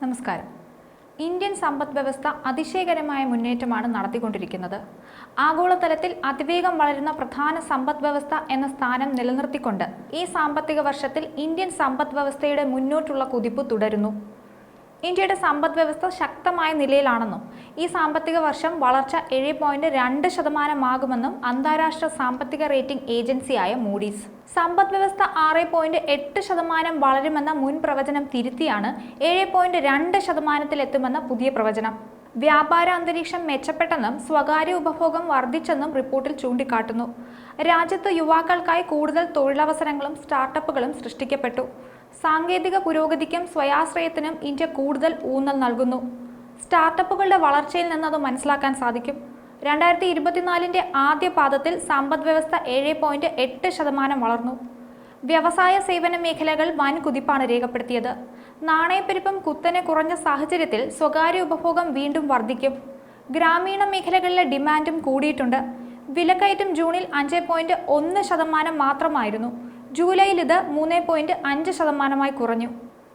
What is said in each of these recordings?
നമസ്കാരം. ഇന്ത്യൻ സമ്പദ്വ്യവസ്ഥ അതിശയകരമായ മുന്നേറ്റമാണ് നടത്തിക്കൊണ്ടിരിക്കുന്നത്. ആഗോളതലത്തിൽ അതിവേഗം വളരുന്ന പ്രധാന സമ്പദ്വ്യവസ്ഥ എന്ന സ്ഥാനം നിലനിർത്തിക്കൊണ്ട് ഈ സാമ്പത്തിക വർഷത്തിൽ ഇന്ത്യൻ സമ്പദ്വ്യവസ്ഥയുടെ മുന്നോട്ടുള്ള കുതിപ്പ് തുടരുന്നു. ഇന്ത്യയുടെ സമ്പദ്വ്യവസ്ഥ ശക്തമായ നിലയിലാണെന്നും ഈ സാമ്പത്തിക വർഷം വളർച്ച 7.2% അന്താരാഷ്ട്ര സാമ്പത്തിക റേറ്റിംഗ് ഏജൻസിയായ മൂഡീസ്. സമ്പദ്വ്യവസ്ഥ 6.8% വളരുമെന്ന മുൻ പ്രവചനം തിരുത്തിയാണ് 7.2%-ലെത്തുമെന്ന പുതിയ പ്രവചനം. വ്യാപാര അന്തരീക്ഷം മെച്ചപ്പെട്ടെന്നും സ്വകാര്യ ഉപഭോഗം വർദ്ധിച്ചെന്നും റിപ്പോർട്ടിൽ ചൂണ്ടിക്കാട്ടുന്നു. രാജ്യത്ത് യുവാക്കൾക്കായി കൂടുതൽ തൊഴിലവസരങ്ങളും സ്റ്റാർട്ടപ്പുകളും സൃഷ്ടിക്കപ്പെട്ടു. സാങ്കേതിക പുരോഗതിക്കും സ്വയാശ്രയത്തിനും ഇന്ത്യ കൂടുതൽ ഊന്നൽ നൽകുന്നു. സ്റ്റാർട്ടപ്പുകളുടെ വളർച്ചയിൽ നിന്നത് മനസ്സിലാക്കാൻ സാധിക്കും. 2024 ആദ്യ പാദത്തിൽ സമ്പദ്വ്യവസ്ഥ 7.8% വളർന്നു. വ്യവസായ സേവന മേഖലകൾ വൻ കുതിപ്പാണ് രേഖപ്പെടുത്തിയത്. നാണയപ്പെരുപ്പം കുത്തനെ കുറഞ്ഞ സാഹചര്യത്തിൽ സ്വകാര്യ ഉപഭോഗം വീണ്ടും വർദ്ധിക്കും. ഗ്രാമീണ മേഖലകളിലെ ഡിമാൻഡും കൂടിയിട്ടുണ്ട്. വിലക്കയറ്റം ജൂണിൽ 5.1% മാത്രമായിരുന്നു. ജൂലൈയിൽ ഇത് 3.5% കുറഞ്ഞു.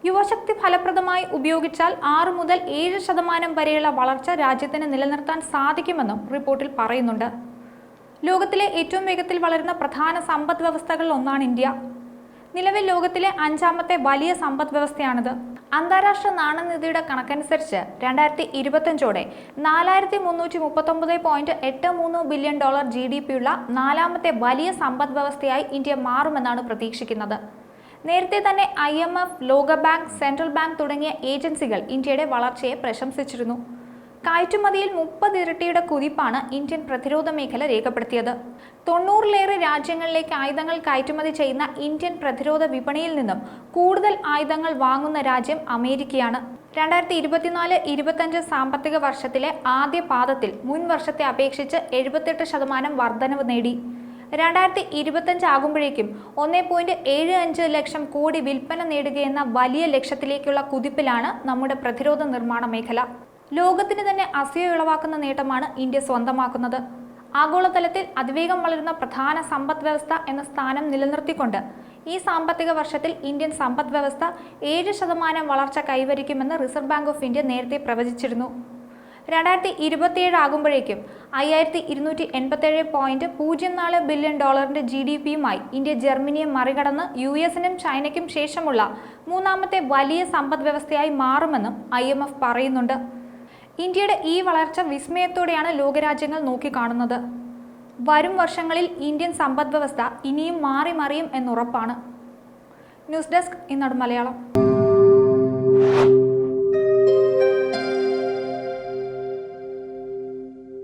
യുവശക്തി ഫലപ്രദമായി ഉപയോഗിച്ചാൽ 6 മുതൽ 7% വരെയുള്ള വളർച്ച രാജ്യത്തിന് നിലനിർത്താൻ സാധിക്കുമെന്നും റിപ്പോർട്ടിൽ പറയുന്നുണ്ട്. ലോകത്തിലെ ഏറ്റവും വേഗത്തിൽ വളരുന്ന പ്രധാന സമ്പദ് വ്യവസ്ഥകളിൽ ഒന്നാണ് ഇന്ത്യ. നിലവിൽ ലോകത്തിലെ 5ാമത്തെ വലിയ സമ്പദ് വ്യവസ്ഥയാണിത്. അന്താരാഷ്ട്ര നാണയനിധിയുടെ കണക്കനുസരിച്ച് 2025ഓടെ $4339.83 ബില്യൺ GDP ഉള്ള 4ാമത്തെ വലിയ സമ്പദ് വ്യവസ്ഥയായി ഇന്ത്യ മാറുമെന്നാണ് പ്രതീക്ഷിക്കുന്നത്. നേരത്തെ തന്നെ IMF, ലോകബാങ്ക്, സെൻട്രൽ ബാങ്ക് തുടങ്ങിയ ഏജൻസികൾ ഇന്ത്യയുടെ വളർച്ചയെ പ്രശംസിച്ചിരുന്നു. കയറ്റുമതിയിൽ 30 ഇരട്ടിയുടെ കുതിപ്പാണ് ഇന്ത്യൻ പ്രതിരോധ മേഖല രേഖപ്പെടുത്തിയത്. 90-ലേറെ രാജ്യങ്ങളിലേക്ക് ആയുധങ്ങൾ കയറ്റുമതി ചെയ്യുന്ന ഇന്ത്യൻ പ്രതിരോധ വിപണിയിൽ നിന്നും കൂടുതൽ ആയുധങ്ങൾ വാങ്ങുന്ന രാജ്യം അമേരിക്കയാണ്. 2024-25 സാമ്പത്തിക വർഷത്തിലെ ആദ്യ പാദത്തിൽ മുൻ വർഷത്തെ അപേക്ഷിച്ച് 78% വർധനവ് നേടി. 2025 ആകുമ്പോഴേക്കും 1.75 ലക്ഷം കോടി വിൽപ്പന നേടുകയെന്ന വലിയ ലക്ഷ്യത്തിലേക്കുള്ള കുതിപ്പിലാണ് നമ്മുടെ പ്രതിരോധ നിർമ്മാണ മേഖല. ലോകത്തിന് തന്നെ അസൂയ ഉളവാക്കുന്ന നേട്ടമാണ് ഇന്ത്യ സ്വന്തമാക്കുന്നത്. ആഗോളതലത്തിൽ അതിവേഗം വളരുന്ന പ്രധാന സമ്പദ് വ്യവസ്ഥ എന്ന സ്ഥാനം നിലനിർത്തിക്കൊണ്ട് ഈ സാമ്പത്തിക വർഷത്തിൽ ഇന്ത്യൻ സമ്പദ് വ്യവസ്ഥ 7% വളർച്ച കൈവരിക്കുമെന്ന് റിസർവ് ബാങ്ക് ഓഫ് ഇന്ത്യ നേരത്തെ പ്രവചിച്ചിരുന്നു. 2027 ആകുമ്പോഴേക്കും $5287.04 ബില്യൺ GDP-യുമായി ഇന്ത്യ ജർമ്മനിയെ മറികടന്ന് US-നും ചൈനയ്ക്കും ശേഷമുള്ള 3ാമത്തെ വലിയ സമ്പദ് വ്യവസ്ഥയായി മാറുമെന്നും IMF പറയുന്നുണ്ട്. ഇന്ത്യയുടെ ഈ വളർച്ച വിസ്മയത്തോടെയാണ് ലോകരാജ്യങ്ങൾ നോക്കിക്കാണുന്നത്. വരും വർഷങ്ങളിൽ ഇന്ത്യൻ സമ്പദ് വ്യവസ്ഥ ഇനിയും മാറി മറിയും എന്നുറപ്പാണ്. ന്യൂസ് ഡെസ്ക് ഇന്നട് മലയാളം.